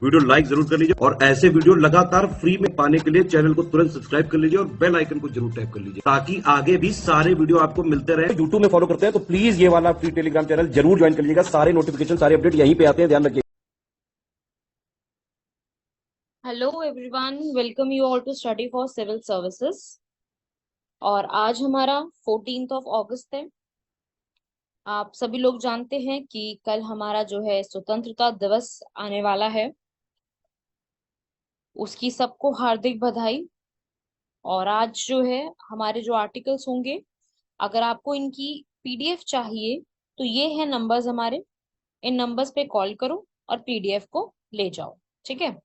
Video like जरूर कर लीजिए और ऐसे वीडियो लगातार फ्री में पाने के लिए चैनल को तुरंत सब्सक्राइब कर लीजिए और बेल आइकन को जरूर टैप कर लीजिए ताकि आगे भी सारे वीडियो आपको मिलते रहे। यूट्यूब में फॉलो करते हैं तो प्लीज ये वाला फ्री टेलीग्राम चैनल जरूर ज्वाइन कर लीजिएगा। सारे नोटिफिकेशन, सारे अपडेट यहीं पे आते हैं, ध्यान रखिए। Hello everyone, welcome you all to study for civil services. और आज हमारा 14 अगस्त है। आप सभी लोग जानते हैं कि कल हमारा जो है स्वतंत्रता दिवस आने वाला है। उसकी सबको हार्दिक बधाई। और आज जो है हमारे जो आर्टिकल्स होंगे, अगर आपको इनकी पीडीएफ चाहिए तो ये है नंबर्स हमारे। इन नंबर्स पे कॉल करो और पीडीएफ को ले जाओ। ठीक है,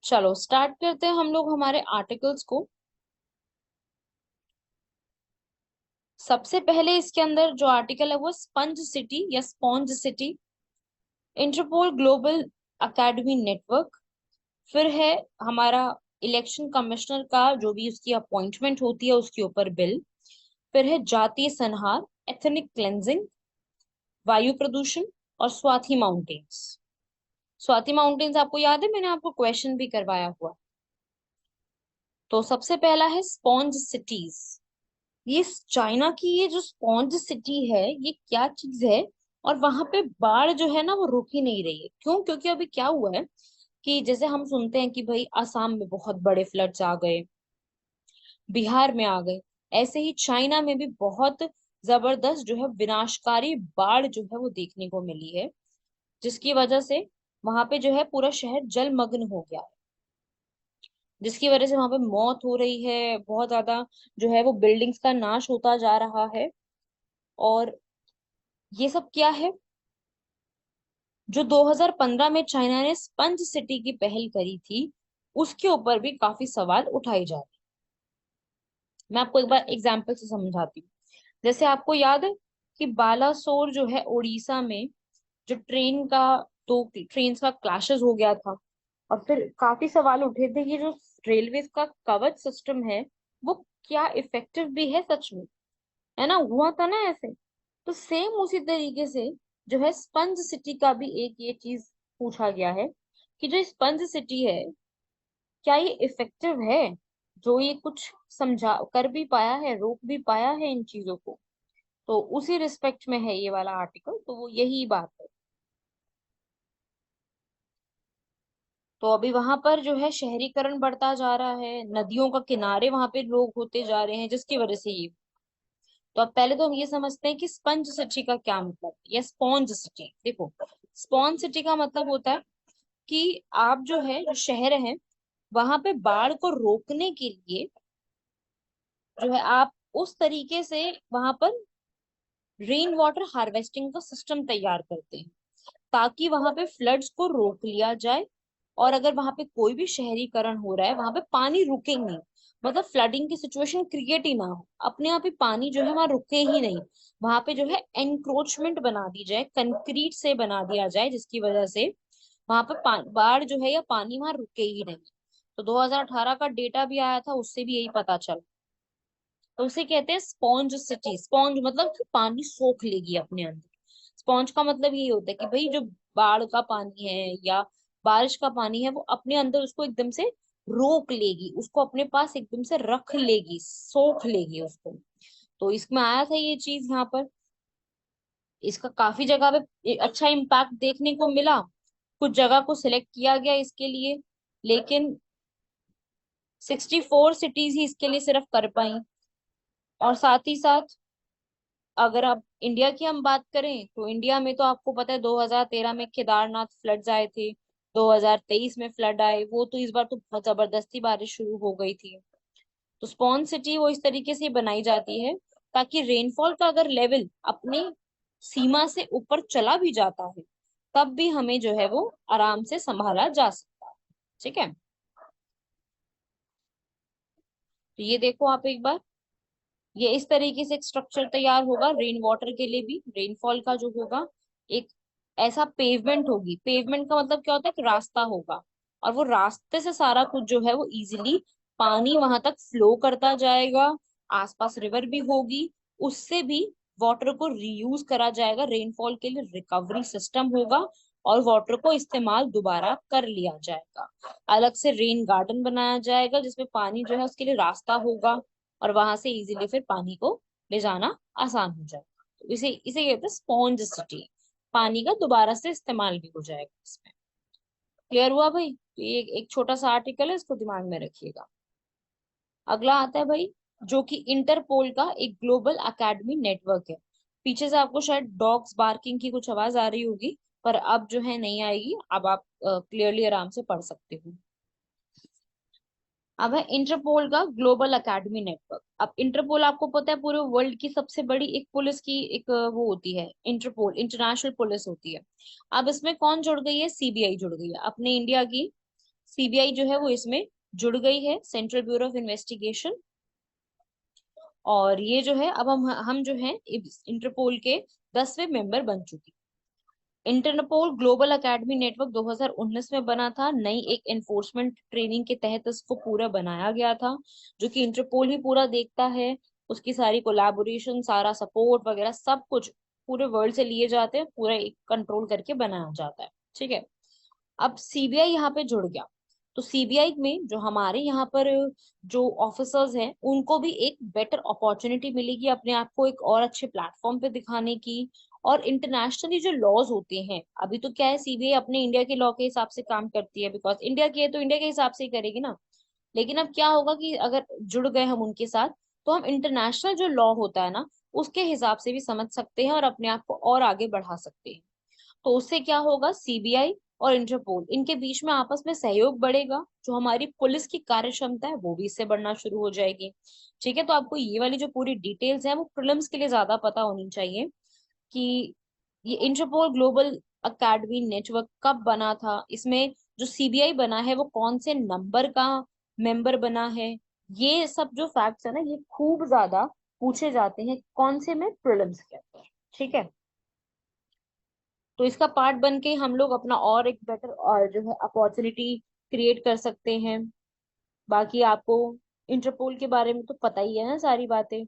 चलो स्टार्ट करते हैं हम लोग हमारे आर्टिकल्स को। सबसे पहले इसके अंदर जो आर्टिकल है वो स्पंज सिटी या sponge city, Interpol global academy network. फिर है हमारा इलेक्शन कमिश्नर का जो भी उसकी अपॉइंटमेंट होती है उसके ऊपर बिल। फिर है जातीय संहार, एथनिक क्लेंजिंग, वायु प्रदूषण और स्वाति माउंटेन्स। स्वाति माउंटेन्स आपको याद है, मैंने आपको क्वेश्चन भी करवाया हुआ। तो सबसे पहला है स्पॉन्ज सिटीज। ये चाइना की ये जो स्पॉन्ज सिटी है ये क्या चीज है। और वहां पे बाढ़ जो है ना वो रुक ही नहीं रही है। क्यों? क्योंकि अभी क्या हुआ है कि जैसे हम सुनते हैं कि भाई असम में बहुत बड़े फ्लड्स आ गए, बिहार में आ गए, ऐसे ही चाइना में भी बहुत जबरदस्त जो है विनाशकारी बाढ़ जो है वो देखने को मिली है, जिसकी वजह से वहां पे जो है पूरा शहर जलमग्न हो गया है। जिसकी वजह से वहां पे मौत हो रही है, बहुत ज्यादा जो है वो बिल्डिंग्स का नाश होता जा रहा है। और ये सब क्या है? जो 2015 में चाइना ने स्पंज सिटी की पहल करी थी उसके ऊपर भी काफी सवाल उठाए जा रहे हैं। मैं आपको एक बार एग्जाम्पल से समझाती हूँ। जैसे आपको याद है कि बालासोर जो है उड़ीसा में, जो ट्रेन का दो ट्रेन का क्लैशेस हो गया था। और फिर काफी सवाल उठे थे कि जो रेलवे का कवच सिस्टम है वो क्या इफेक्टिव भी है सच में, है ना? हुआ था ना ऐसे। तो सेम उसी तरीके से जो है स्पंज सिटी का भी एक ये चीज पूछा गया है कि जो स्पंज सिटी है क्या ये इफेक्टिव है, जो ये कुछ समझा कर भी पाया है, रोक भी पाया है इन चीजों को। तो उसी रिस्पेक्ट में है ये वाला आर्टिकल, तो वो यही बात है। तो अभी वहां पर जो है शहरीकरण बढ़ता जा रहा है, नदियों का किनारे वहां पे लोग होते जा रहे हैं, जिसकी वजह से ये। तो अब पहले तो हम ये समझते हैं कि स्पंज सिटी का क्या मतलब है, या स्पॉन्ज सिटी। देखो, स्पॉन्ज सिटी का मतलब होता है कि आप जो है जो शहर है वहां पे बाढ़ को रोकने के लिए जो है आप उस तरीके से वहां पर रेन वाटर हार्वेस्टिंग का सिस्टम तैयार करते हैं ताकि वहां पे फ्लड्स को रोक लिया जाए। और अगर वहां पे कोई भी शहरीकरण हो रहा है वहां पे पानी रुके नहीं, मतलब फ्लडिंग की सिचुएशन क्रिएट ही ना हो, अपने आप ही पानी जो है वहां रुके ही नहीं। वहां पे जो है एनक्रोचमेंट बना दी जाए, कंक्रीट से बना दिया जाए, जिसकी वजह से वहां पे बाढ़ जो है या पानी वहां रुके ही नहीं। तो 2018 का डेटा भी आया था, उससे भी यही पता चला। तो उसे कहते हैं स्पॉन्ज सिटी। स्पॉन्ज मतलब कि पानी सोख लेगी अपने अंदर। स्पॉन्ज का मतलब यही होता है कि भाई जो बाढ़ का पानी है या बारिश का पानी है वो अपने अंदर उसको एकदम से रोक लेगी, उसको अपने पास एकदम से रख लेगी, सोख लेगी उसको। तो इसमें आया था ये चीज यहाँ पर। इसका काफी जगह पे अच्छा इम्पैक्ट देखने को मिला। कुछ जगह को सिलेक्ट किया गया इसके लिए, लेकिन 64 सिटीज ही इसके लिए सिर्फ कर पाई। और साथ ही साथ अगर आप इंडिया की हम बात करें तो इंडिया में तो आपको पता है 2013 में केदारनाथ फ्लड्स आए थे, 2023 में फ्लड आए। वो तो इस बार तो बहुत जबरदस्ती बारिश शुरू हो गई थी। तो स्पॉन सिटी वो इस तरीके से बनाई जाती है ताकि रेनफॉल का अगर लेवल अपनी सीमा से ऊपर चला भी जाता है तब भी हमें जो है वो आराम से संभाला जा सकता है। ठीक है, तो ये देखो आप एक बार, ये इस तरीके से एक स्ट्रक्चर तैयार होगा रेन वाटर के लिए भी। रेनफॉल का जो होगा एक ऐसा पेवमेंट होगी। पेवमेंट का मतलब क्या होता है? कि रास्ता होगा, और वो रास्ते से सारा कुछ जो है वो इजीली पानी वहां तक फ्लो करता जाएगा। आसपास रिवर भी होगी, उससे भी वाटर को रीयूज करा जाएगा। रेनफॉल के लिए रिकवरी सिस्टम होगा और वाटर को इस्तेमाल दोबारा कर लिया जाएगा। अलग से रेन गार्डन बनाया जाएगा जिसमें पानी जो है उसके लिए रास्ता होगा और वहां से इजीली फिर पानी को ले जाना आसान हो जाएगा। तो इसे इसे कहते हैं स्पॉन्ज सिटी। पानी का दोबारा से इस्तेमाल भी हो जाएगा इसमें। क्लियर हुआ भाई? तो ये एक छोटा सा आर्टिकल है, इसको दिमाग में रखिएगा। अगला आता है भाई, जो कि इंटरपोल का एक ग्लोबल एकेडमी नेटवर्क है। पीछे से आपको शायद डॉग्स बार्किंग की कुछ आवाज आ रही होगी, पर अब जो है नहीं आएगी। अब आप क्लियरली आराम से पढ़ सकते हो। अब है इंटरपोल का ग्लोबल एकेडमी नेटवर्क। अब इंटरपोल आपको पता है पूरे वर्ल्ड की सबसे बड़ी एक पुलिस की एक वो होती है, इंटरपोल इंटरनेशनल पुलिस होती है। अब इसमें कौन जुड़ गई है? सीबीआई जुड़ गई है, अपने इंडिया की सीबीआई जो है वो इसमें जुड़ गई है, सेंट्रल ब्यूरो ऑफ इन्वेस्टिगेशन। और ये जो है अब हम जो है इंटरपोल के 10वें मेंबर बन चुके। इंटरपोल ग्लोबल एकेडमी नेटवर्क 2019 में बना था, नई एक एनफोर्समेंट ट्रेनिंग के तहत इसको पूरा बनाया गया था, जो कि इंटरपोल ही पूरा देखता है। उसकी सारी कोलैबोरेशन, सारा सपोर्ट वगैरह सब कुछ पूरे वर्ल्ड से लिए जाते हैं, पूरा एक कंट्रोल करके बनाया जाता है। ठीक है। अब सीबीआई यहाँ पे जुड़ गया, तो सीबीआई में जो हमारे यहाँ पर जो ऑफिसर्स हैं उनको भी एक बेटर अपॉर्चुनिटी मिलेगी अपने आप को एक और अच्छे प्लेटफॉर्म पे दिखाने की। और इंटरनेशनली जो लॉज होते हैं, अभी तो क्या है, सीबीआई अपने इंडिया के लॉ के हिसाब से काम करती है, बिकॉज इंडिया की है तो इंडिया के हिसाब से ही करेगी ना। लेकिन अब क्या होगा कि अगर जुड़ गए हम उनके साथ, तो हम इंटरनेशनल जो लॉ होता है ना उसके हिसाब से भी समझ सकते हैं और अपने आप को और आगे बढ़ा सकते हैं। तो उससे क्या होगा, सीबीआई और इंटरपोल इनके बीच में आपस में सहयोग बढ़ेगा, जो हमारी पुलिस की कार्य क्षमता है वो भी इससे बढ़ना शुरू हो जाएगी। ठीक है। तो आपको ये वाली जो पूरी डिटेल्स है वो प्रीलिम्स के लिए ज्यादा पता होनी चाहिए कि ये इंटरपोल ग्लोबल अकेडमी नेटवर्क कब बना था, इसमें जो सीबीआई बना है वो कौन से नंबर का मेंबर बना है। ये सब जो फैक्ट्स है ना ये खूब ज्यादा पूछे जाते हैं कौन से में, प्रीलिम्स के अंदर। ठीक है। तो इसका पार्ट बन के हम लोग अपना और एक बेटर और जो है अपॉर्चुनिटी क्रिएट कर सकते हैं। बाकी आपको इंटरपोल के बारे में तो पता ही है ना सारी बातें।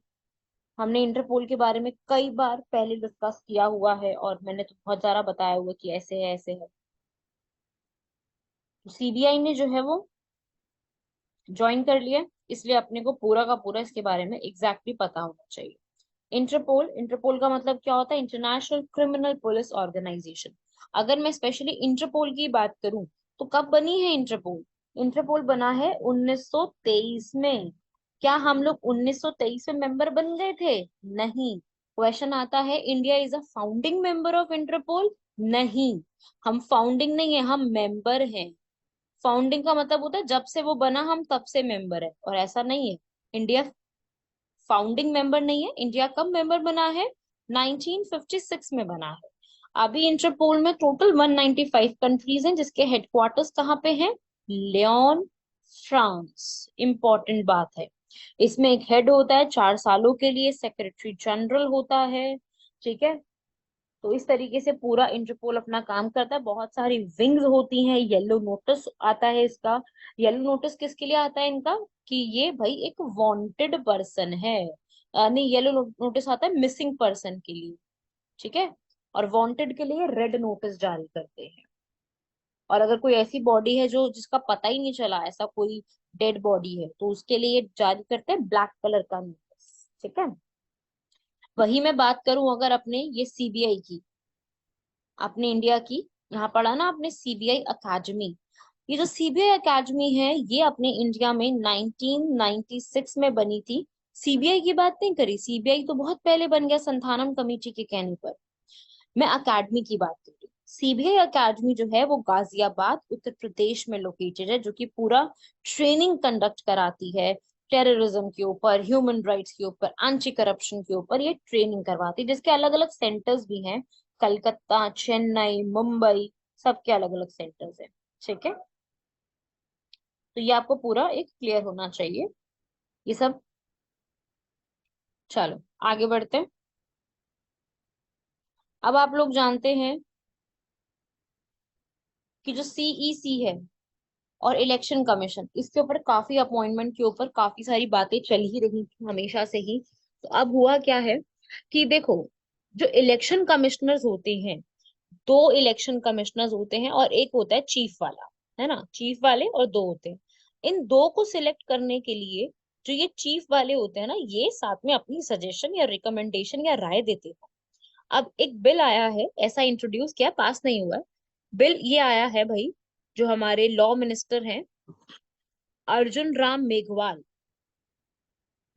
हमने इंटरपोल के बारे में कई बार पहले डिस्कस किया हुआ है और मैंने तो बहुत सारा बताया हुआ कि ऐसे है ऐसे है। तो सीबीआई ने जो है वो ज्वाइन कर लिया, इसलिए अपने को पूरा का पूरा इसके बारे में एग्जैक्टली पता होना चाहिए। इंटरपोल, इंटरपोल का मतलब क्या होता है? International criminal police organisation. अगर मैं स्पेशली इंटरपोल की बात करूं तो कब बनी है इंटरपोल? इंटरपोल बना है 1923 में। क्या हम लोग 1923 में मेंबर बन गए थे? नहीं। क्वेश्चन आता है, India is a founding member of Interpol? नहीं, हम फाउंडिंग नहीं है, हम मेंबर हैं। फाउंडिंग का मतलब होता है जब से वो बना हम तब से मेंबर है, और ऐसा नहीं है। इंडिया फाउंडिंग मेंबर नहीं है। इंडिया कब मेंबर बना है? 1956 में बना है। अभी इंटरपोल में टोटल 195 कंट्रीज हैं, जिसके हेडक्वार्टर्स कहाँ पे हैं? Leone, France. इंपॉर्टेंट बात है। इसमें एक हेड होता है 4 सालों के लिए, सेक्रेटरी जनरल होता है। ठीक है। तो इस तरीके से पूरा इंटरपोल अपना काम करता है। बहुत सारी विंग्स होती हैं। येलो नोटिस आता है इसका। येलो नोटिस किसके लिए आता है इनका? कि ये भाई एक वांटेड पर्सन है। नहीं, येलो नोटिस आता है मिसिंग पर्सन के लिए। ठीक है। और वांटेड के लिए रेड नोटिस जारी करते हैं। और अगर कोई ऐसी बॉडी है जो जिसका पता ही नहीं चला, ऐसा कोई डेड बॉडी है, तो उसके लिए जारी करते हैं ब्लैक कलर का नोटिस। ठीक है। वही मैं बात करूं अगर अपने ये सीबीआई की, अपने इंडिया की, यहाँ पढ़ा ना आपने सीबीआई अकेडमी। ये जो सीबीआई अकेडमी है ये अपने इंडिया में 1996 में बनी थी। सीबीआई की बात नहीं करी, सीबीआई तो बहुत पहले बन गया संथानम कमेटी के कहने पर। मैं अकेडमी की बात कर रही हूँ। सीबीआई अकेडमी जो है वो गाजियाबाद उत्तर प्रदेश में लोकेटेड है, जो कि पूरा ट्रेनिंग कंडक्ट कराती है टेररिज्म के ऊपर, ह्यूमन राइट्स के ऊपर, एंटी करप्शन के ऊपर। ये ट्रेनिंग करवाती है, जिसके अलग अलग सेंटर्स भी हैं। कलकत्ता, चेन्नई, मुंबई, सबके अलग अलग सेंटर्स हैं। ठीक है। तो ये आपको पूरा एक क्लियर होना चाहिए ये सब। चलो आगे बढ़ते हैं। अब आप लोग जानते हैं कि जो सीईसी है और इलेक्शन कमीशन, इसके ऊपर काफी अपॉइंटमेंट के ऊपर काफी सारी बातें चल ही रही थी हमेशा से ही। तो अब हुआ क्या है कि देखो, जो इलेक्शन कमिश्नर्स होते हैं दो इलेक्शन कमिश्नर्स होते हैं और एक होता है चीफ वाला, है ना, चीफ वाले और दो होते हैं। इन दो को सिलेक्ट करने के लिए जो ये चीफ वाले होते हैं ना, ये साथ में अपनी सजेशन या रिकमेंडेशन या राय देते हैं। अब एक बिल आया है, ऐसा इंट्रोड्यूस किया, पास नहीं हुआ है बिल, ये आया है भाई, जो हमारे लॉ मिनिस्टर हैं अर्जुन राम मेघवाल,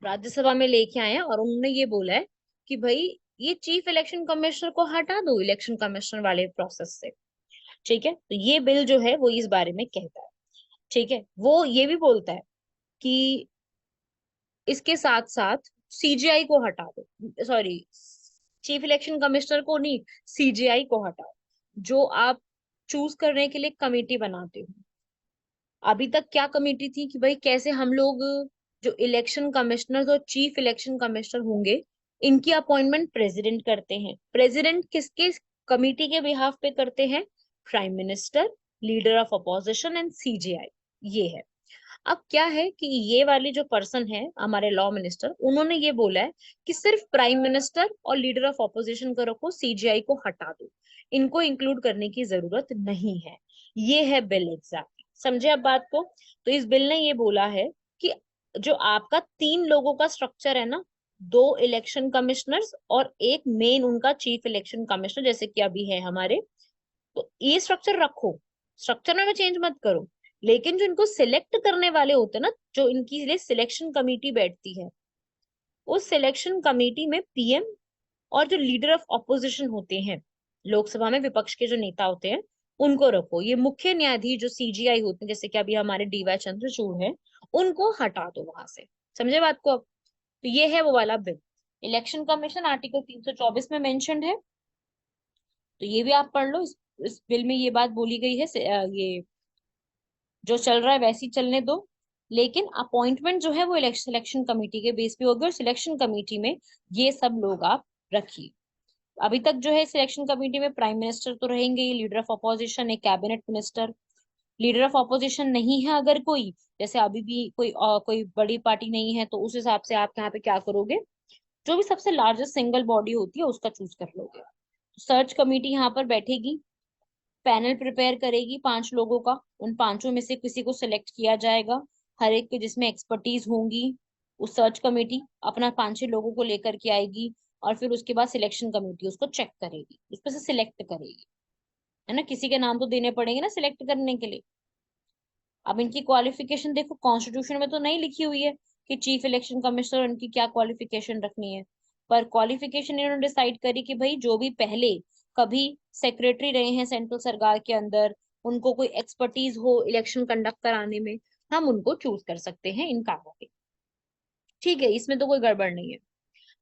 राज्यसभा में लेके आए हैं और उन्होंने ये बोला है कि भाई ये चीफ इलेक्शन कमिश्नर को हटा दो इलेक्शन कमिश्नर वाले प्रोसेस से। ठीक है, तो ये बिल जो है वो इस बारे में कहता है। ठीक है, वो ये भी बोलता है कि इसके साथ साथ सीजीआई को हटा दो, सॉरी, चीफ इलेक्शन कमिश्नर को नहीं, सीजीआई को हटाओ, जो आप चूज करने के लिए कमेटी बनाते हो। अभी तक क्या कमेटी थी कि भाई कैसे हम लोग जो इलेक्शन कमिश्नर और चीफ इलेक्शन कमिश्नर होंगे इनकी अपॉइंटमेंट प्रेसिडेंट करते हैं। प्रेसिडेंट किसके कमेटी के बिहाफ पे करते हैं? Prime minister, leader of opposition and CGI, ये है। अब क्या है कि ये वाले जो पर्सन है हमारे लॉ मिनिस्टर, उन्होंने ये बोला है कि सिर्फ प्राइम मिनिस्टर और लीडर ऑफ ऑपोजिशन को रखो, सीजीआई को हटा दो, इनको इंक्लूड करने की जरूरत नहीं है। ये है बिल एग्जैक्टली, समझे आप बात को? तो इस बिल ने ये बोला है कि जो आपका तीन लोगों का स्ट्रक्चर है ना, दो इलेक्शन कमिश्नर्स और एक मेन उनका चीफ इलेक्शन कमिश्नर, जैसे कि अभी है हमारे, तो ये स्ट्रक्चर रखो, स्ट्रक्चर में चेंज मत करो। लेकिन जो इनको सिलेक्ट करने वाले होते हैं ना, जो इनकी लिए सिलेक्शन कमेटी बैठती है, उस सिलेक्शन कमेटी में पीएम और जो लीडर ऑफ ऑपोजिशन होते हैं, लोकसभा में विपक्ष के जो नेता होते हैं, उनको रखो। ये मुख्य न्यायाधीश जो सीजीआई होते हैं, जैसे कि अभी हमारे डीवाई चंद्रचूड़ है, उनको हटा दो वहां से। समझे बात को अब? तो ये है वो वाला बिल। इलेक्शन कमीशन आर्टिकल 324 में मेंशन्ड है, तो ये भी आप पढ़ लो। इस बिल में ये बात बोली गई है, ये जो चल रहा है वैसे ही चलने दो, लेकिन अपॉइंटमेंट जो है वो इलेक्शन कमेटी के बेस पे होगी, और सिलेक्शन कमेटी में ये सब लोग आप रखिए। अभी तक जो है सिलेक्शन कमेटी में प्राइम मिनिस्टर तो रहेंगे, ये लीडर ऑफ अपोजिशन, एक cabinet minister. Leader of opposition नहीं है अगर कोई, जैसे अभी भी कोई बड़ी पार्टी नहीं है, तो उस हिसाब से आप यहाँ पे क्या करोगे, जो भी सबसे लार्जेस्ट सिंगल बॉडी होती है उसका चूज कर लोगे। सर्च कमेटी यहाँ पर बैठेगी, पैनल प्रिपेयर करेगी 5 लोगों का, उन पांचों में से किसी को सिलेक्ट किया जाएगा, हर एक के जिसमें एक्सपर्टीज होंगी। उस सर्च कमेटी अपना 5-6 लोगों को लेकर के आएगी, और फिर उसके बाद सिलेक्शन कमेटी उसको चेक करेगी, उसमें से सिलेक्ट करेगी, है ना, किसी के नाम तो देने पड़ेंगे ना सिलेक्ट करने के लिए। अब इनकी क्वालिफिकेशन देखो, कॉन्स्टिट्यूशन में तो नहीं लिखी हुई है कि चीफ इलेक्शन कमिश्नर उनकी क्या क्वालिफिकेशन रखनी है, पर क्वालिफिकेशन इन्होंने डिसाइड करी कि भाई जो भी पहले कभी सेक्रेटरी रहे हैं सेंट्रल सरकार के अंदर, उनको कोई एक्सपर्टीज हो इलेक्शन कंडक्ट कराने में, हम उनको चूज कर सकते हैं इन कामों के। ठीक है, इसमें तो कोई गड़बड़ नहीं है।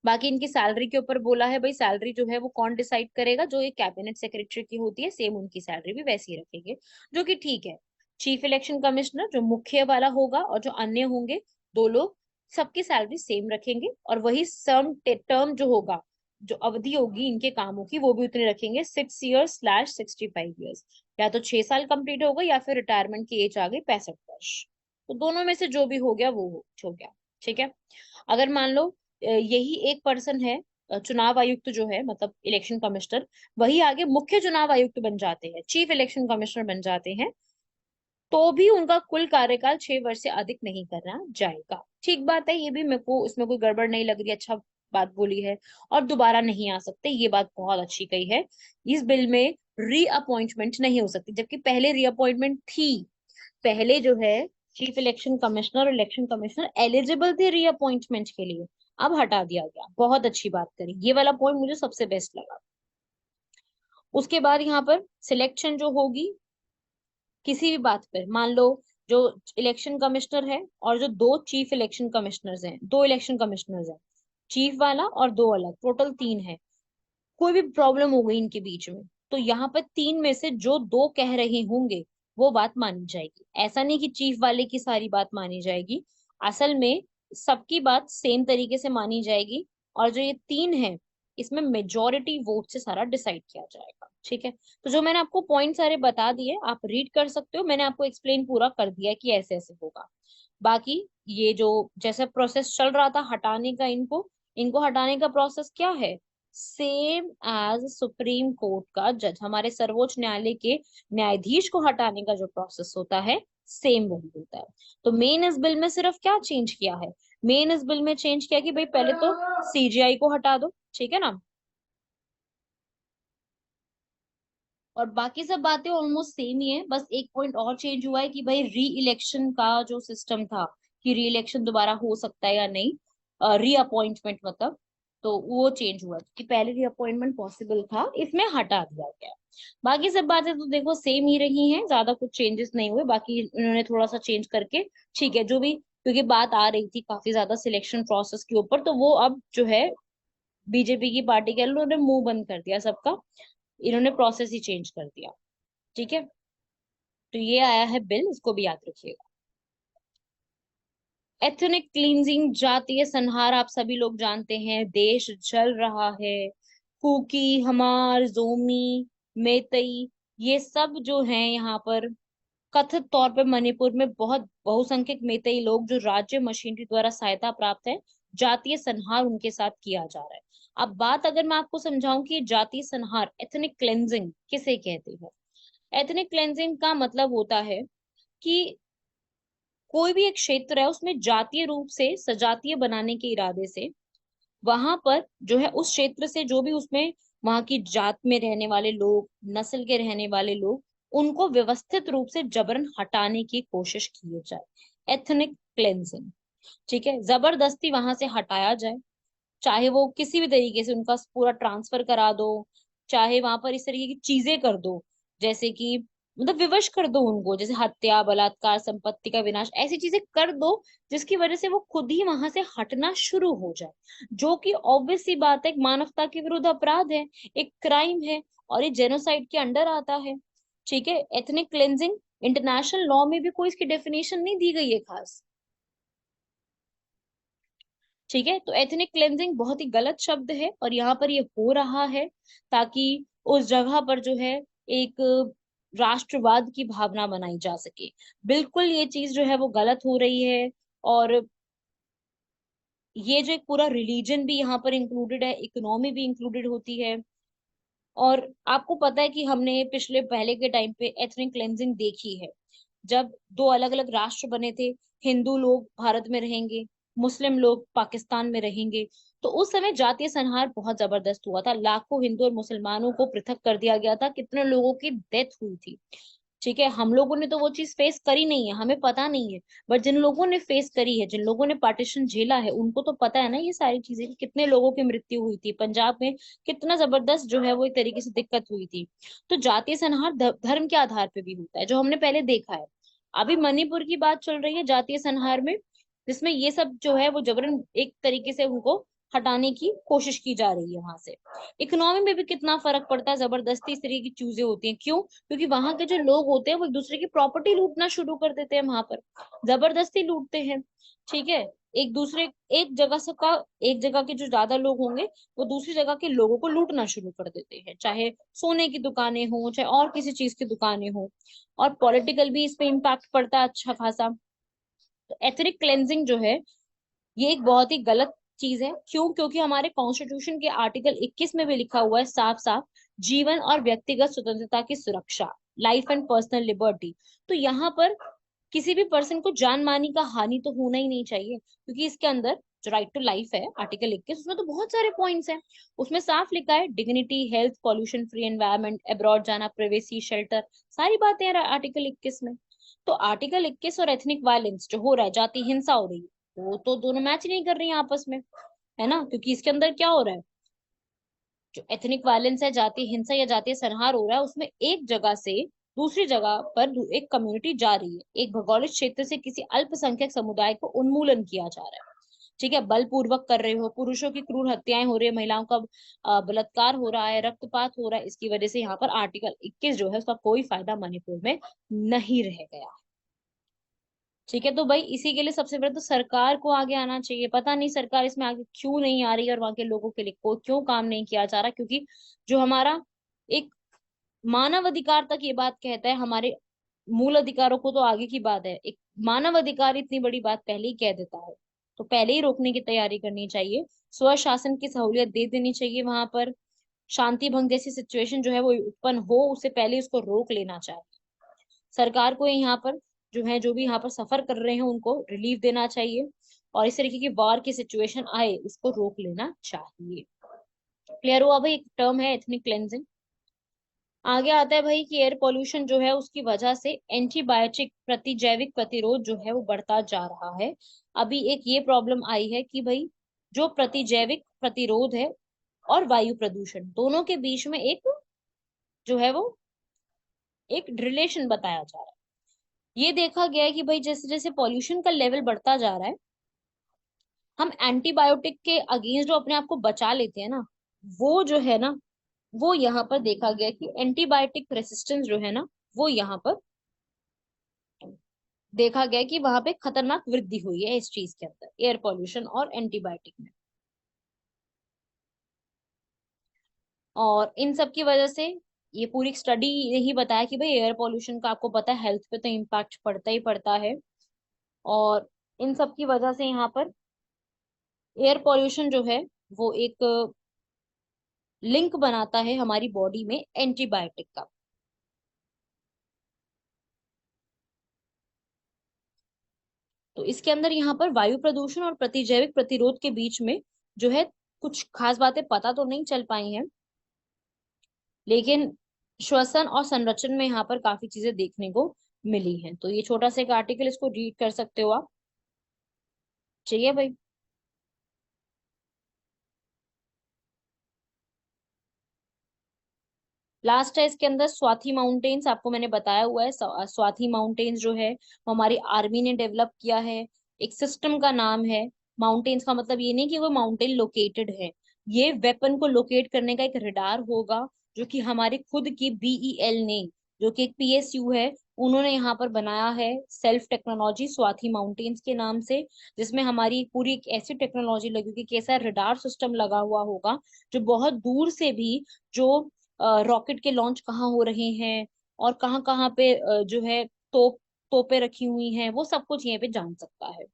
बाकी इनकी सैलरी के ऊपर बोला है, भाई सैलरी जो है वो कौन डिसाइड करेगा, जो ये कैबिनेट सेक्रेटरी की होती है सेम उनकी सैलरी भी वैसी ही रखेंगे, जो कि ठीक है। चीफ इलेक्शन कमिश्नर जो मुख्य वाला होगा और जो अन्य होंगे 2 लोग, सबकी सैलरी सेम रखेंगे, और वही सम टर्म जो होगा, जो अवधि होगी इनके कामों की, वो भी उतने रखेंगे, 6 years/65 years। या तो 6 साल कंप्लीट होगा या फिर रिटायरमेंट की एज आ गई 65 वर्ष, तो दोनों में से जो भी हो गया वो हो गया। ठीक है, अगर मान लो यही एक पर्सन है, चुनाव आयुक्त जो है, मतलब इलेक्शन कमिश्नर, वही आगे मुख्य चुनाव आयुक्त बन जाते हैं, चीफ इलेक्शन कमिश्नर बन जाते हैं, तो भी उनका कुल कार्यकाल 6 वर्ष से अधिक नहीं करना जाएगा। ठीक बात है, ये भी मेरे को इसमें कोई गड़बड़ नहीं लग रही, अच्छा बात बोली है। और दोबारा नहीं आ सकते, ये बात बहुत अच्छी कही है। इस बिल में रीअपॉइंटमेंट नहीं हो सकती, जबकि पहले रीअपॉइंटमेंट थी। पहले जो है चीफ इलेक्शन कमिश्नर और इलेक्शन कमिश्नर एलिजिबल थे रीअपॉइंटमेंट के लिए, अब हटा दिया गया। बहुत अच्छी बात करी, ये वाला पॉइंट मुझे सबसे बेस्ट लगा। उसके बाद यहाँ पर सिलेक्शन जो होगी किसी भी बात पर, मान लो जो इलेक्शन कमिश्नर है और जो दो चीफ इलेक्शन कमिश्नर्स हैं, दो इलेक्शन कमिश्नर्स हैं, चीफ वाला और दो अलग, टोटल 3 है, कोई भी प्रॉब्लम हो गई इनके बीच में, तो यहाँ पर 3 में से जो 2 कह रहे होंगे वो बात मानी जाएगी। ऐसा नहीं कि चीफ वाले की सारी बात मानी जाएगी, असल में सबकी बात सेम तरीके से मानी जाएगी, और जो ये 3 है इसमें मेजोरिटी वोट से सारा डिसाइड किया जाएगा। ठीक है, तो जो मैंने आपको पॉइंट सारे बता दिए आप रीड कर सकते हो, मैंने आपको एक्सप्लेन पूरा कर दिया कि ऐसे ऐसे होगा। बाकी ये जो जैसा प्रोसेस चल रहा था हटाने का, इनको इनको हटाने का प्रोसेस क्या है, सेम एज सुप्रीम कोर्ट का जज, हमारे सर्वोच्च न्यायालय के न्यायाधीश को हटाने का जो प्रोसेस होता है सेम वही होता है। तो मेन इस बिल में सिर्फ क्या चेंज किया है, मेन इस बिल में चेंज किया कि भाई पहले तो सीजीआई को हटा दो, ठीक है ना, और बाकी सब बातें ऑलमोस्ट सेम ही है। बस एक पॉइंट और चेंज हुआ है कि भाई री इलेक्शन का जो सिस्टम था, कि री इलेक्शन दोबारा हो सकता है या नहीं, री अपॉइंटमेंट मतलब, तो वो चेंज हुआ कि पहले री अपॉइंटमेंट पॉसिबल था, इसमें हटा दिया गया। बाकी सब बातें तो देखो सेम ही रही हैं, ज्यादा कुछ चेंजेस नहीं हुए, बाकी इन्होंने थोड़ा सा चेंज करके, ठीक है, जो भी, क्योंकि बात आ रही थी काफी ज्यादा सिलेक्शन प्रोसेस के ऊपर, तो वो अब जो है बीजेपी की पार्टी के लोगों ने मुंह बंद कर दिया सबका, इन्होंने प्रोसेस ही चेंज कर दिया, ठीक है। तो ये आया है बिल, इसको भी याद रखिएगा। एथनिक क्लींजिंग, जातीय संहार, आप सभी लोग जानते हैं देश जल रहा है। कुकी, हमार, जोमी, मेतई, ये सब जो हैं यहाँ पर, कथित तौर पे मणिपुर में बहुत बहुसंख्यक मेतई लोग जो राज्य मशीनरी द्वारा सहायता प्राप्त है, जातीय संहार उनके साथ किया जा रहा है। अब बात अगर मैं आपको समझाऊं कि जातीय संहार, एथनिक क्लेंजिंग किसे कहते हैं। एथनिक क्लेंजिंग का मतलब होता है कि कोई भी एक क्षेत्र है उसमें जातीय रूप से सजातीय बनाने के इरादे से, वहां पर जो है उस क्षेत्र से जो भी उसमें वहां की जात में रहने वाले लोग, नस्ल के रहने वाले लोग, उनको व्यवस्थित रूप से जबरन हटाने की कोशिश की जाए, एथनिक क्लेंजिंग, ठीक है, जबरदस्ती वहां से हटाया जाए, चाहे वो किसी भी तरीके से उनका पूरा ट्रांसफर करा दो, चाहे वहां पर इस तरीके की चीजें कर दो, जैसे कि मतलब विवश कर दो उनको, जैसे हत्या, बलात्कार, संपत्ति का विनाश, ऐसी चीजें कर दो जिसकी वजह से वो खुद ही वहां से हटना शुरू हो जाए, जो कि ऑब्वियस सी बात है, एक मानवता के विरुद्ध अपराध है, एक क्राइम है, और ये जेनोसाइड के अंडर आता है, ठीक है। एथनिक क्लेंजिंग इंटरनेशनल लॉ में भी कोई इसकी डेफिनेशन नहीं दी गई है खास, ठीक है। तो एथनिक क्लेंजिंग बहुत ही गलत शब्द है और यहाँ पर ये हो रहा है ताकि उस जगह पर जो है एक राष्ट्रवाद की भावना बनाई जा सके। बिल्कुल ये चीज जो है वो गलत हो रही है, और ये जो एक पूरा रिलीजन भी यहाँ पर इंक्लूडेड है, इकोनॉमी भी इंक्लूडेड होती है। और आपको पता है कि हमने पिछले पहले के टाइम पे एथनिक क्लेंजिंग देखी है, जब दो अलग अलग राष्ट्र बने थे, हिंदू लोग भारत में रहेंगे, मुस्लिम लोग पाकिस्तान में रहेंगे, तो उस समय जातीय संहार बहुत जबरदस्त हुआ था, लाखों हिंदू और मुसलमानों को पृथक कर दिया गया था, कितने लोगों की डेथ हुई थी, ठीक है। हम लोगों ने तो वो चीज फेस करी नहीं है, हमें पता नहीं है, बट जिन लोगों ने फेस करी है, जिन लोगों ने पार्टीशन झेला है, उनको तो पता है ना ये सारी चीजें, कि कितने लोगों की मृत्यु हुई थी पंजाब में, कितना जबरदस्त जो है वो एक तरीके से दिक्कत हुई थी। तो जातीय संहार धर्म के आधार पे भी होता है, जो हमने पहले देखा है। अभी मणिपुर की बात चल रही है जातीय संहार में, जिसमें ये सब जो है वो जबरन एक तरीके से उनको हटाने की कोशिश की जा रही है वहां से। इकोनॉमी में भी कितना फर्क पड़ता है, जबरदस्ती इस तरह की चीजें होती हैं, क्यों? क्योंकि वहां के जो लोग होते हैं वो एक दूसरे की प्रॉपर्टी लूटना शुरू कर देते हैं, वहां पर जबरदस्ती लूटते हैं, ठीक है। एक दूसरे, एक जगह से का, एक जगह के जो ज्यादा लोग होंगे वो दूसरी जगह के लोगों को लूटना शुरू कर देते हैं, चाहे सोने की दुकानें हो, चाहे और किसी चीज की दुकानें हो, और पॉलिटिकल भी इस पे इम्पैक्ट पड़ता है अच्छा खासा। तो एथनिक क्लेंजिंग जो है ये एक बहुत ही गलत चीज है, क्यों? क्योंकि हमारे कॉन्स्टिट्यूशन के आर्टिकल 21 में भी लिखा हुआ है साफ साफ, जीवन और व्यक्तिगत स्वतंत्रता की सुरक्षा, लाइफ एंड पर्सनल लिबर्टी। तो यहाँ पर किसी भी पर्सन को जान मानी का हानि तो होना ही नहीं चाहिए, क्योंकि इसके अंदर जो राइट टू लाइफ है आर्टिकल 21, उसमें तो बहुत सारे पॉइंट्स हैं, उसमें साफ लिखा है dignity, health, pollution free environment, abroad जाना, प्राइवेसी, शेल्टर, सारी बातें हैं आर्टिकल 21 में। तो आर्टिकल 21 और एथनिक वायलेंस जो हो रहा है, जाति हिंसा हो रही है, वो तो दोनों मैच नहीं कर रही हैं आपस में, है ना, क्योंकि इसके अंदर क्या हो रहा है, जो एथनिक वायलेंस है, जातीय हिंसा या जातीय संहार हो रहा है, उसमें एक जगह से दूसरी जगह पर एक कम्युनिटी जा रही है, एक भौगोलिक क्षेत्र से किसी अल्पसंख्यक समुदाय को उन्मूलन किया जा रहा है, ठीक है, बलपूर्वक कर रहे हो, पुरुषों की क्रूर हत्याएं हो रही है, महिलाओं का बलात्कार हो रहा है, रक्तपात हो रहा है, इसकी वजह से यहाँ पर आर्टिकल 21 जो है उसका कोई फायदा मणिपुर में नहीं रह गया, ठीक है। तो भाई इसी के लिए सबसे पहले तो सरकार को आगे आना चाहिए, पता नहीं सरकार इसमें आगे क्यों नहीं आ रही है, और वहां के लोगों के लिए क्यों काम नहीं किया जा रहा, क्योंकि जो हमारा एक मानव अधिकार तक ये बात कहता है, हमारे मूल अधिकारों को तो आगे की बात है, एक मानव अधिकार इतनी बड़ी बात पहले ही कह देता है, तो पहले ही रोकने की तैयारी करनी चाहिए। स्वशासन की सहूलियत दे देनी चाहिए वहां पर। शांति भंग जैसी सिचुएशन जो है वो उत्पन्न हो उससे पहले उसको रोक लेना चाहिए। सरकार को यहाँ पर जो है, जो भी यहाँ पर सफर कर रहे हैं उनको रिलीफ देना चाहिए, और इस तरीके की वार की सिचुएशन आए इसको रोक लेना चाहिए। क्लियर हुआ भाई? एक टर्म है एथनिक क्लेंजिंग। आगे आता है भाई कि एयर पोल्यूशन जो है उसकी वजह से एंटीबायोटिक प्रतिजैविक प्रतिरोध जो है वो बढ़ता जा रहा है। अभी एक ये प्रॉब्लम आई है कि भाई जो प्रतिजैविक प्रतिरोध है और वायु प्रदूषण दोनों के बीच में एक जो है वो एक रिलेशन बताया जा रहा है। ये देखा गया है कि भाई जैसे जैसे पॉल्यूशन का लेवल बढ़ता जा रहा है, हम एंटीबायोटिक के अगेंस्ट जो अपने आप को बचा लेते हैं ना, वो जो है ना, वो यहाँ पर देखा गया कि एंटीबायोटिक रेसिस्टेंस जो है ना, वो यहाँ पर देखा गया कि वहां पे खतरनाक वृद्धि हुई है इस चीज के अंदर, एयर पॉल्यूशन और एंटीबायोटिक में। और इन सब की वजह से ये पूरी स्टडी यही बताया कि भाई एयर पॉल्यूशन का आपको पता है हेल्थ पे तो इम्पैक्ट पड़ता ही पड़ता है। और इन सब की वजह से यहाँ पर एयर पॉल्यूशन जो है वो एक लिंक बनाता है हमारी बॉडी में एंटीबायोटिक का। तो इसके अंदर यहाँ पर वायु प्रदूषण और प्रतिजैविक प्रतिरोध के बीच में जो है कुछ खास बातें पता तो नहीं चल पाई हैं, लेकिन श्वसन और संरचन में यहाँ पर काफी चीजें देखने को मिली हैं। तो ये छोटा सा एक आर्टिकल, इसको रीड कर सकते हो आप। चाहिए भाई? लास्ट है इसके अंदर स्वाति माउंटेन्स। आपको मैंने बताया हुआ है स्वाति माउंटेन्स जो है वो हमारी आर्मी ने डेवलप किया है। एक सिस्टम का नाम है। माउंटेन्स का मतलब ये नहीं कि वो माउंटेन लोकेटेड है, ये वेपन को लोकेट करने का एक रडार होगा जो कि हमारी खुद की बीईएल ने, जो कि एक पीएसयू है, उन्होंने यहाँ पर बनाया है सेल्फ टेक्नोलॉजी स्वाति माउंटेन्स के नाम से, जिसमें हमारी पूरी एक ऐसी टेक्नोलॉजी लगी होगी कि ऐसा रडार सिस्टम लगा हुआ होगा जो बहुत दूर से भी जो रॉकेट के लॉन्च कहाँ हो रहे हैं और कहाँ कहाँ पे जो है तोपें रखी हुई हैं, वो सब कुछ यहाँ पे जान सकता है।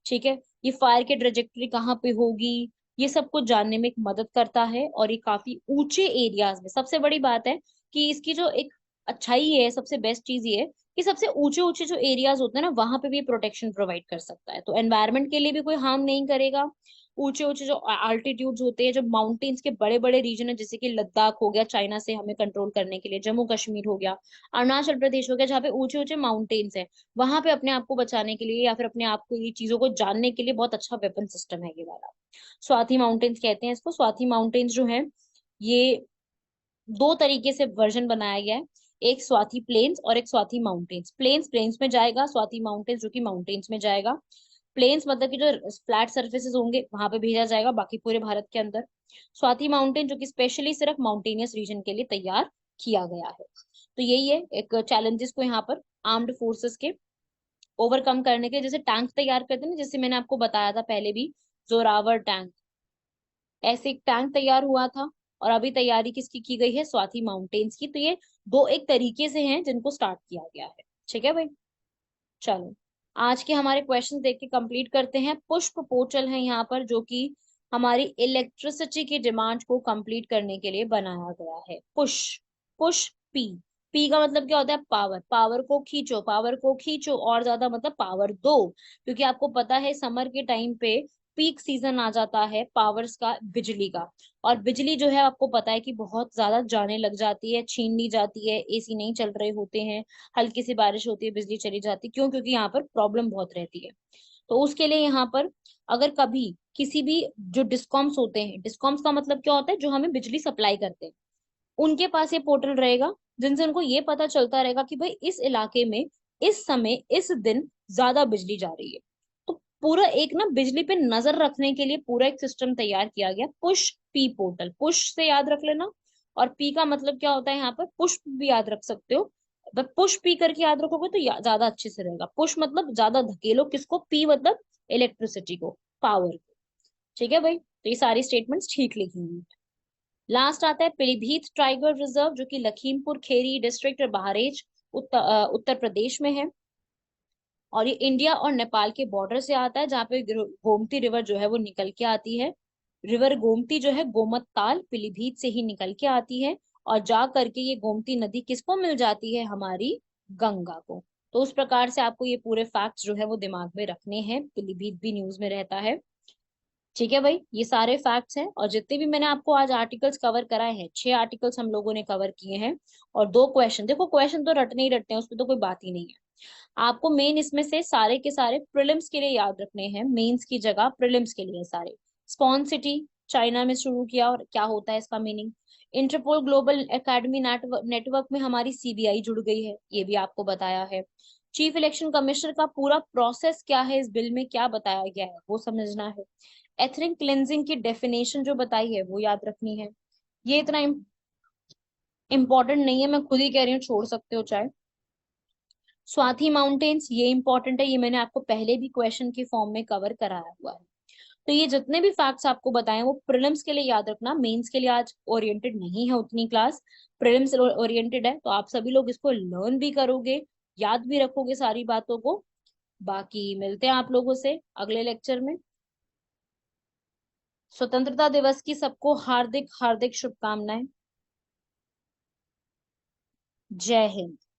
ठीक है, ये फायर की ट्रेजेक्टरी कहाँ पे होगी, ये सब कुछ जानने में एक मदद करता है। और ये काफी ऊंचे एरियाज में, सबसे बड़ी बात है कि इसकी जो एक अच्छाई है, सबसे बेस्ट चीज ये है कि सबसे ऊंचे ऊंचे जो एरियाज होते हैं ना वहां पे भी प्रोटेक्शन प्रोवाइड कर सकता है, तो एनवायरनमेंट के लिए भी कोई हार्म नहीं करेगा। ऊंचे ऊंचे जो अल्टीट्यूड्स होते हैं, जो माउंटेन्स के बड़े बड़े रीजन है, जैसे कि लद्दाख हो गया चाइना से हमें कंट्रोल करने के लिए, जम्मू कश्मीर हो गया, अरुणाचल प्रदेश हो गया, जहाँ पे ऊंचे ऊंचे माउंटेन्स है, वहां पे अपने आप को बचाने के लिए या फिर अपने आप को ये चीजों को जानने के लिए बहुत अच्छा वेपन सिस्टम है ये वाला। स्वाति माउंटेन्स कहते हैं इसको। स्वाति माउंटेन्स जो है ये दो तरीके से वर्जन बनाया गया है, एक स्वाति प्लेन्स और एक स्वाति माउंटेन्स। प्लेन्स प्लेन्स में जाएगा, स्वाति माउंटेन्स जो कि माउंटेन्स में जाएगा। प्लेन्स मतलब कि जो फ्लैट सर्फेसेस होंगे वहां पे भेजा जाएगा बाकी पूरे भारत के अंदर। स्वाति माउंटेन जो कि स्पेशली सिर्फ माउंटेनियस रीजन के लिए तैयार किया गया है। तो यही है एक चैलेंजेस को यहाँ पर आर्म्ड फोर्सेस के ओवरकम करने के, जैसे टैंक तैयार करते हैं ना, जैसे मैंने आपको बताया था पहले भी, जोरावर टैंक, ऐसे एक टैंक तैयार हुआ था। और अभी तैयारी किसकी की गई है? स्वाति माउंटेन्स की। तो ये दो एक तरीके से हैं जिनको स्टार्ट किया गया है। ठीक है भाई, चलो आज के हमारे क्वेश्चन देख के कंप्लीट करते हैं। पुष्प पोर्टल है यहाँ पर जो कि हमारी इलेक्ट्रिसिटी की डिमांड को कंप्लीट करने के लिए बनाया गया है। पुश, पुश पी, पी का मतलब क्या होता है? पावर, पावर को खींचो, पावर को खींचो और ज्यादा मतलब पावर दो, क्योंकि आपको पता है समर के टाइम पे पीक सीजन आ जाता है पावर्स का, बिजली का। और बिजली जो है आपको पता है कि बहुत ज्यादा जाने लग जाती है, छीन ली जाती है, एसी नहीं चल रहे होते हैं, हल्की सी बारिश होती है बिजली चली जाती है। क्यों? क्योंकि यहाँ पर प्रॉब्लम बहुत रहती है। तो उसके लिए यहाँ पर अगर कभी किसी भी जो डिस्कॉम्स होते हैं, डिस्कॉम्स का मतलब क्या होता है? जो हमें बिजली सप्लाई करते हैं, उनके पास ये पोर्टल रहेगा जिनसे उनको ये पता चलता रहेगा कि भाई इस इलाके में इस समय इस दिन ज्यादा बिजली जा रही है। तो पूरा एक ना बिजली पे नजर रखने के लिए पूरा एक सिस्टम तैयार किया गया, पुश पी पोर्टल। पुश से याद रख लेना, और पी का मतलब क्या होता है यहाँ पर? पुष्प भी याद रख सकते हो। पुश पी करके याद रखोगे तो ज्यादा अच्छे से रहेगा। पुश मतलब ज्यादा धकेलो किसको, पी मतलब इलेक्ट्रिसिटी को, पावर को। ठीक है भाई, तो ये सारी स्टेटमेंट्स ठीक लिखी हुई है। लास्ट आता है पीलीभीत टाइगर रिजर्व जो कि लखीमपुर खेरी डिस्ट्रिक्ट और बहराइच उत्तर प्रदेश में है। और ये इंडिया और नेपाल के बॉर्डर से आता है, जहाँ पे गोमती रिवर जो है वो निकल के आती है। रिवर गोमती जो है गोमत ताल पीलीभीत से ही निकल के आती है, और जा करके ये गोमती नदी किसको मिल जाती है, हमारी गंगा को। तो उस प्रकार से आपको ये पूरे फैक्ट्स जो है वो दिमाग में रखने हैं, पीलीभीत भी न्यूज में रहता है। ठीक है भाई, ये सारे फैक्ट्स हैं, और जितने भी मैंने आपको आज आर्टिकल्स कवर कराए हैं, 6 आर्टिकल्स हम लोगों ने कवर किए हैं, और 2 क्वेश्चन, देखो क्वेश्चन तो रटने ही रटने हैं, उसमें तो कोई बात ही नहीं है। आपको मेन इसमें से सारे के सारे प्रीलिम्स के लिए याद रखने हैं, मेंस की जगह प्रीलिम्स के लिए सारे। स्पॉन सिटी चाइना में शुरू किया, और क्या होता है इसका meaning. Interpol global academy network में हमारी सीबीआई जुड़ गई है, ये भी आपको बताया है। चीफ इलेक्शन कमिश्नर का पूरा प्रोसेस क्या है, इस बिल में क्या बताया गया है वो समझना है। एथनिक क्लेंजिंग की डेफिनेशन जो बताई है वो याद रखनी है। ये इतना इम्पोर्टेंट नहीं है, मैं खुद ही कह रही हूँ, छोड़ सकते हो चाहे। स्वाति माउंटेन्स ये इंपॉर्टेंट है, ये मैंने आपको पहले भी क्वेश्चन के फॉर्म में कवर कराया हुआ है। तो ये जितने भी फैक्ट्स आपको बताएं वो प्रीलिम्स के लिए याद रखना, मेंस के लिए आज ओरिएंटेड नहीं है उतनी क्लास, प्रीलिम्स ओरिएंटेड है, तो आप सभी लोग इसको लर्न भी करोगे, याद भी रखोगे सारी बातों को। बाकी मिलते हैं आप लोगों से अगले लेक्चर में। स्वतंत्रता दिवस की सबको हार्दिक हार्दिक शुभकामनाएं। जय हिंद।